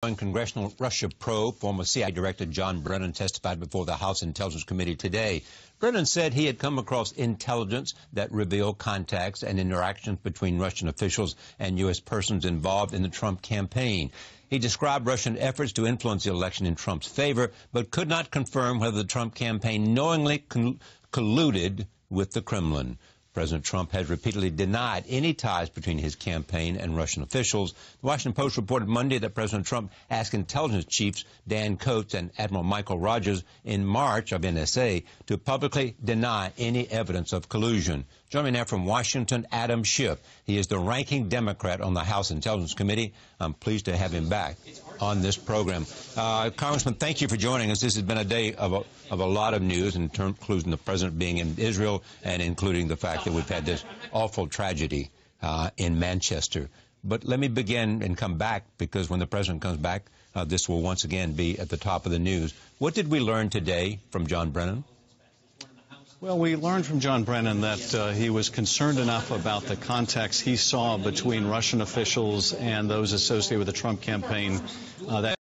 Congressional Russia probe, former CIA Director John Brennan testified before the House Intelligence Committee today. Brennan said he had come across intelligence that revealed contacts and interactions between Russian officials and U.S. persons involved in the Trump campaign. He described Russian efforts to influence the election in Trump's favor, but could not confirm whether the Trump campaign knowingly colluded with the Kremlin. President Trump has repeatedly denied any ties between his campaign and Russian officials. The Washington Post reported Monday that President Trump asked intelligence chiefs Dan Coats and Admiral Michael Rogers in March of NSA to publicly deny any evidence of collusion. Joining me now from Washington, Adam Schiff. He is the ranking Democrat on the House Intelligence Committee. I'm pleased to have him back on this program. Congressman, thank you for joining us. This has been a day of a lot of news, including the president being in Israel and including the fact that we've had this awful tragedy in Manchester. But let me begin and come back, because when the president comes back, this will once again be at the top of the news. What did we learn today from John Brennan? Well, we learned from John Brennan that he was concerned enough about the contacts he saw between Russian officials and those associated with the Trump campaign that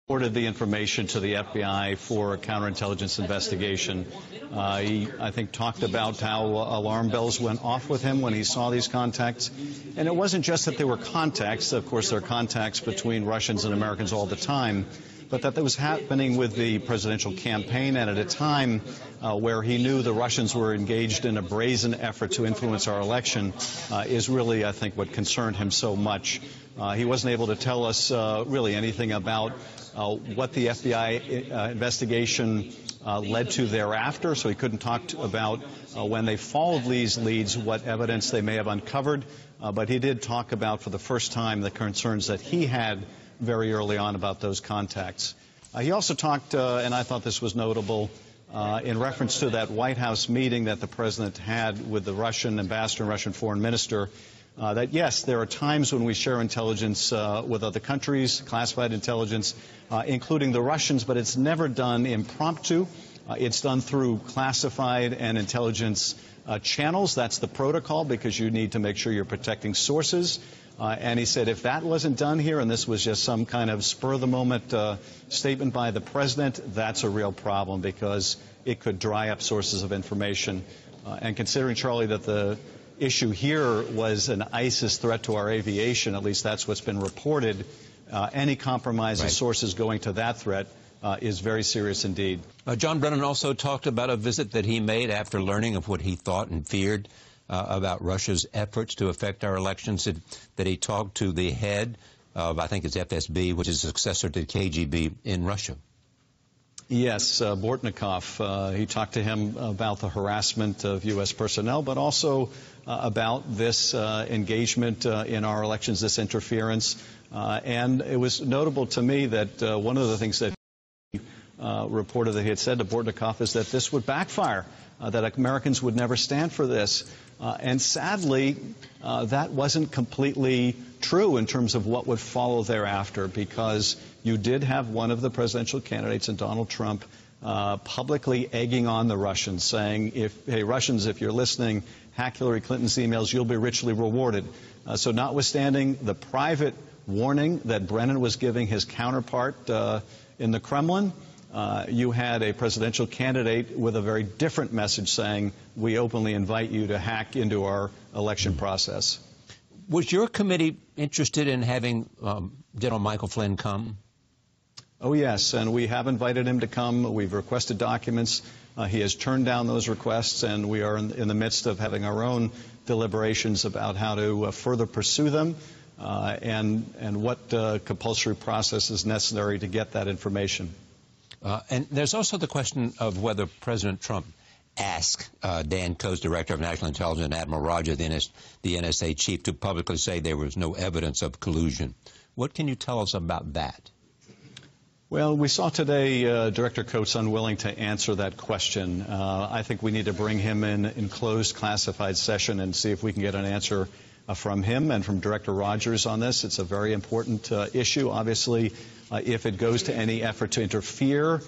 reported the information to the FBI for a counterintelligence investigation. He, I think, talked about how alarm bells went off with him when he saw these contacts. And it wasn't just that there were contacts. Of course, there are contacts between Russians and Americans all the time. But that was happening with the presidential campaign, and at a time where he knew the Russians were engaged in a brazen effort to influence our election is really, I think, what concerned him so much. He wasn't able to tell us really anything about what the FBI investigation led to thereafter, so he couldn't talk about when they followed these leads, what evidence they may have uncovered. But he did talk about, for the first time, the concerns that he had very early on about those contacts. He also talked, and I thought this was notable, in reference to that White House meeting that the president had with the Russian ambassador and Russian foreign minister, that, yes, there are times when we share intelligence with other countries, classified intelligence, including the Russians, but it's never done impromptu. It's done through classified and intelligence channels. That's the protocol, because you need to make sure you're protecting sources. And he said if that wasn't done here, and this was just some kind of spur-of-the-moment statement by the president, that's a real problem, because it could dry up sources of information. And considering, Charlie, that the issue here was an ISIS threat to our aviation, at least that's what's been reported, any compromise of sources going to that threat is very serious indeed. John Brennan also talked about a visit that he made after learning of what he thought and feared about Russia's efforts to affect our elections, that he talked to the head of, I think it's FSB, which is a successor to KGB in Russia. Yes, Bortnikov. He talked to him about the harassment of U.S. personnel, but also about this engagement in our elections, this interference. And it was notable to me that one of the things that he reported that he had said to Bortnikov is that this would backfire, that Americans would never stand for this. And sadly, that wasn't completely true in terms of what would follow thereafter, because you did have one of the presidential candidates in Donald Trump publicly egging on the Russians, saying, hey, Russians, if you're listening, hack Hillary Clinton's emails, you'll be richly rewarded. So notwithstanding the private warning that Brennan was giving his counterpart in the Kremlin, you had a presidential candidate with a very different message saying, we openly invite you to hack into our election process. Was your committee interested in having General Michael Flynn come? Oh, yes, and we have invited him to come. We've requested documents. He has turned down those requests, and we are in the midst of having our own deliberations about how to further pursue them and what compulsory process is necessary to get that information. And there's also the question of whether President Trump asked Dan Coats, Director of National Intelligence, and Admiral Rogers, the NSA chief, to publicly say there was no evidence of collusion. What can you tell us about that? Well, we saw today Director Coats unwilling to answer that question. I think we need to bring him in closed classified session and see if we can get an answer from him and from Director Rogers on this. It's a very important issue. Obviously, if it goes to any effort to interfere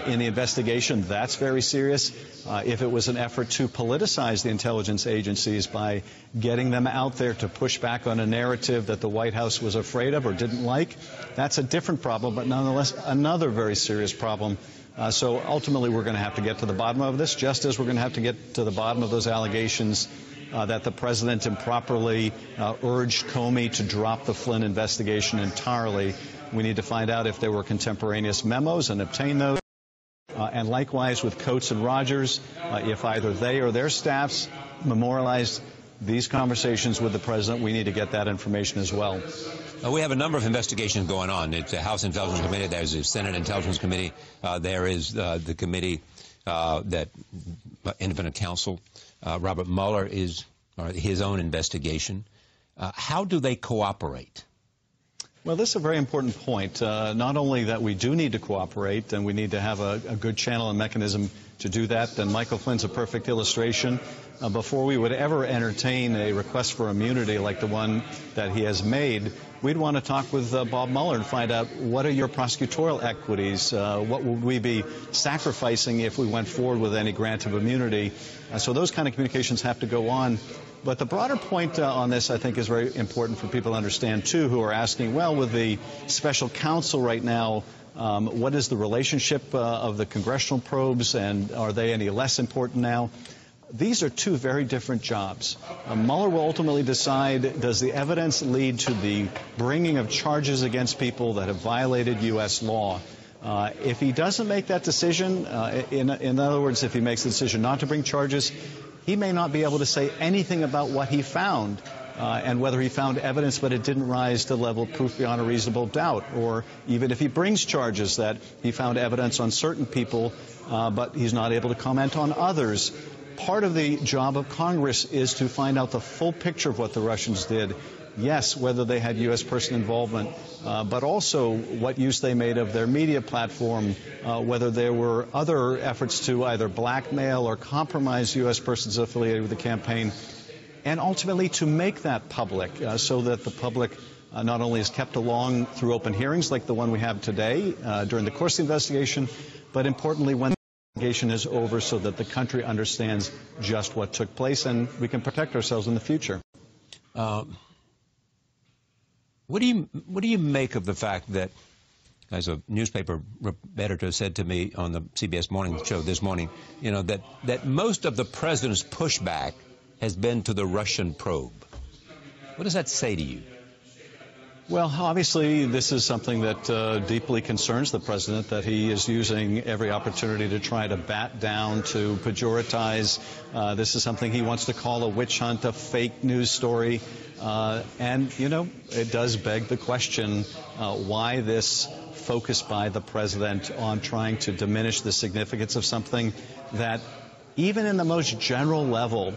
in the investigation, that's very serious. If it was an effort to politicize the intelligence agencies by getting them out there to push back on a narrative that the White House was afraid of or didn't like, that's a different problem, but nonetheless another very serious problem. So ultimately we're going to have to get to the bottom of this, just as we're going to have to get to the bottom of those allegations that the president improperly urged Comey to drop the Flynn investigation entirely. We need to find out if there were contemporaneous memos and obtain those. And likewise with Coates and Rogers, if either they or their staffs memorialized these conversations with the president, we need to get that information as well. We have a number of investigations going on. It's the House Intelligence Committee. There's the Senate Intelligence Committee. There is the committee that independent counsel Robert Mueller is his own investigation. How do they cooperate? Well, this is a very important point. Not only that we do need to cooperate and we need to have a good channel and mechanism to do that, and Michael Flynn's a perfect illustration. Before we would ever entertain a request for immunity like the one that he has made, we'd want to talk with Bob Mueller and find out what are your prosecutorial equities, what would we be sacrificing if we went forward with any grant of immunity. So those kind of communications have to go on. But the broader point on this, I think, is very important for people to understand, too, who are asking, well, with the special counsel right now, what is the relationship of the congressional probes, and are they any less important now? These are two very different jobs. Mueller will ultimately decide, does the evidence lead to the bringing of charges against people that have violated U.S. law? If he doesn't make that decision, in other words, if he makes the decision not to bring charges, he may not be able to say anything about what he found and whether he found evidence but it didn't rise to the level of proof beyond a reasonable doubt, or even if he brings charges that he found evidence on certain people but he's not able to comment on others. Part of the job of Congress is to find out the full picture of what the Russians did. Yes, whether they had U.S. person involvement, but also what use they made of their media platform, whether there were other efforts to either blackmail or compromise U.S. persons affiliated with the campaign, and ultimately to make that public so that the public not only is kept along through open hearings like the one we have today during the course of the investigation, but importantly when the investigation is over so that the country understands just what took place and we can protect ourselves in the future. What do you make of the fact that, as a newspaper editor said to me on the CBS Morning Show this morning, you know, that most of the president's pushback has been to the Russian probe? What does that say to you? Well, obviously, this is something that deeply concerns the president, that he is using every opportunity to try to bat down, to pejoratize. This is something he wants to call a witch hunt, a fake news story. And, you know, it does beg the question why this focus by the president on trying to diminish the significance of something that even in the most general level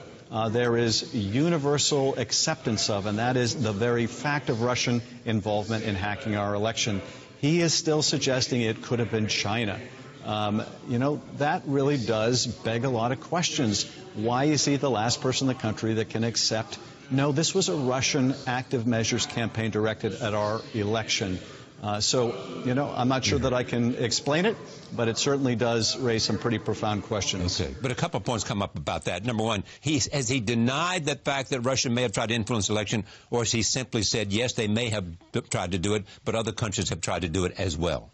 there is universal acceptance of, and that is the very fact of Russian involvement in hacking our election. He is still suggesting it could have been China. You know, that really does beg a lot of questions. Why is he the last person in the country that can accept, no, this was a Russian active measures campaign directed at our election? So, you know, I'm not sure that I can explain it, but it certainly does raise some pretty profound questions. Okay. But a couple of points come up about that. Number one, has he denied the fact that Russia may have tried to influence the election, or has he simply said, yes, they may have tried to do it, but other countries have tried to do it as well?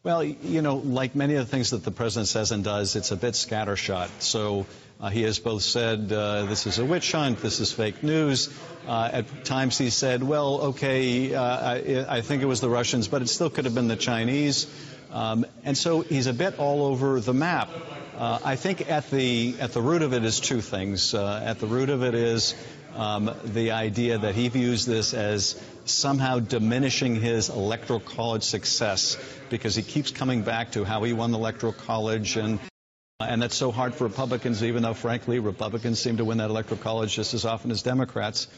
Well, you know, like many of the things that the president says and does, it's a bit scattershot. So he has both said this is a witch hunt, this is fake news. At times he said, well, okay, I think it was the Russians, but it still could have been the Chinese. And so he's a bit all over the map. I think at the root of it is two things. At the root of it is the idea that he views this as somehow diminishing his electoral college success, because he keeps coming back to how he won the electoral college, and that's so hard for Republicans, even though, frankly, Republicans seem to win that electoral college just as often as Democrats.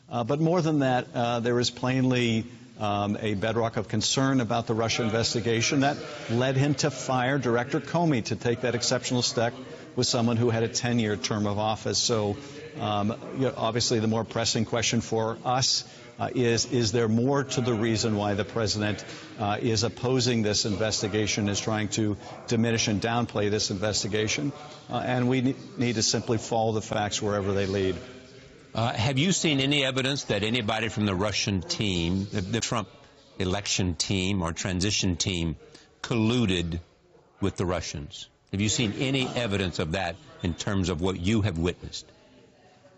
But more than that, there is plainly a bedrock of concern about the Russia investigation that led him to fire Director Comey, to take that exceptional step with someone who had a 10-year term of office. So obviously the more pressing question for us is there more to the reason why the president is opposing this investigation, is trying to diminish and downplay this investigation, and we need to simply follow the facts wherever they lead. Have you seen any evidence that anybody from the Russian team, the Trump election team or transition team, colluded with the Russians? Have you seen any evidence of that in terms of what you have witnessed?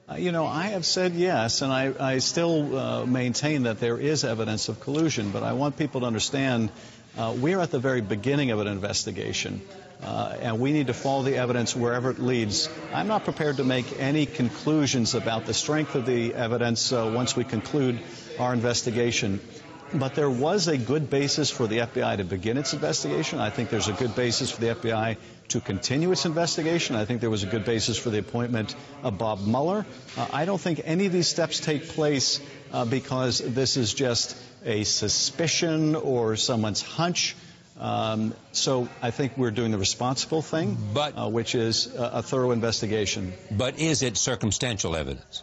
I have said yes, and I still maintain that there is evidence of collusion, but I want people to understand we're at the very beginning of an investigation, and we need to follow the evidence wherever it leads. I'm not prepared to make any conclusions about the strength of the evidence once we conclude our investigation. But there was a good basis for the FBI to begin its investigation. I think there's a good basis for the FBI to continue its investigation. I think there was a good basis for the appointment of Bob Mueller. I don't think any of these steps take place because this is just a suspicion or someone's hunch. So I think we're doing the responsible thing, which is a thorough investigation. But is it circumstantial evidence?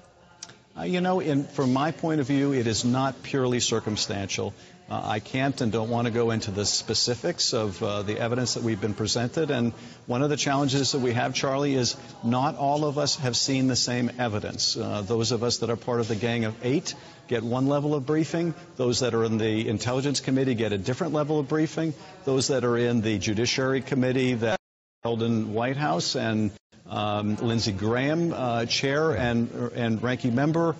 From my point of view, it is not purely circumstantial. I can't and don't want to go into the specifics of the evidence that we've been presented. And one of the challenges that we have, Charlie, is not all of us have seen the same evidence. Those of us that are part of the Gang of Eight get one level of briefing. Those that are in the Intelligence Committee get a different level of briefing. Those that are in the Judiciary Committee that held in White House and Lindsey Graham, chair and ranking member,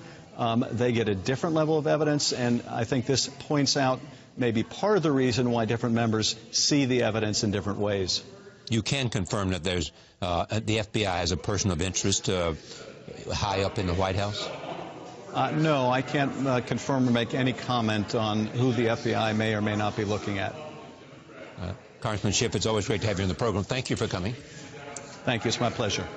they get a different level of evidence, and I think this points out maybe part of the reason why different members see the evidence in different ways. You can confirm that there's the FBI has a person of interest high up in the White House? No, I can't confirm or make any comment on who the FBI may or may not be looking at. Congressman Schiff, it's always great to have you on the program. Thank you for coming. Thank you. It's my pleasure.